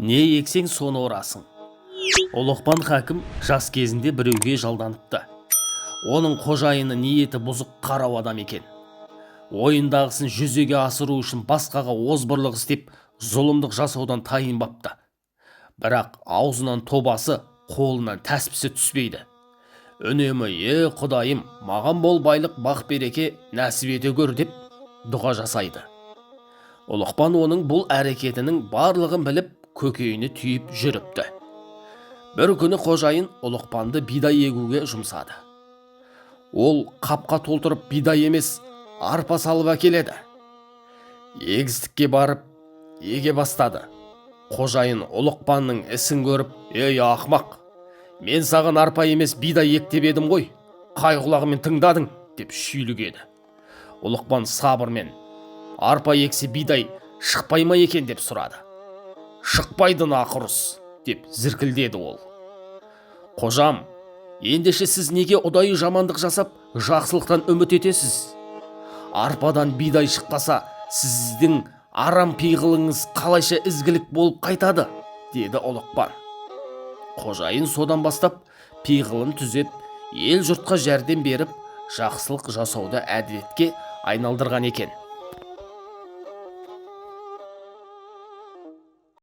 Не ексең соны орасың. Ұлықпан хакім жас кезінде біреуге жалданыпты. Оның қожайыны ниеті бұзық қарау адам екен. Ойындағысын жүзеге асыру үшін басқаға озбырлық істеп, зұлымдық жасаудан тайынбапты. Бірақ аузынан тобасы, қолынан тәспісі түспейді. Үнемі, құдайым, маған бол байлық, бақ береке нәсіп ете көр деп дұға жасайды. Ұлықпан оның бұл әрекетінің барлығын біліп, көкейіне түйіп жүріпті. Бір күні қожайын Ұлықпанды бидай егуге жұмсады. Ол қапқа толтырып бидай емес, арпа салып әкеледі. Егістікке барып, еге бастады. Қожайын Ұлықпанның ісін көріп, «Ей ақмақ, мен саған арпа емес бидай ек деп едім ғой, қай құлағымен тыңдадың?» деп шүйлігеді. Ұлықпан сабырмен, «Арпа ексе бидай шықпай ма екен?» деп сұрады. «Шықпайды нақұрыс» деп зіркілдеді ол. «Қожам, ендеше сіз неге ұдайы жамандық жасап, жақсылықтан үміт етесіз? Арпадан бидай шықпаса, сіздің арам пиғылыңыз қалайша ізгілік болып қайтады?» деді Ұлықпан. Қожайын содан бастап пиғылын түзеп, ел жұртқа жәрдем беріп, жақсылық жасауды әдетке айналдырған екен.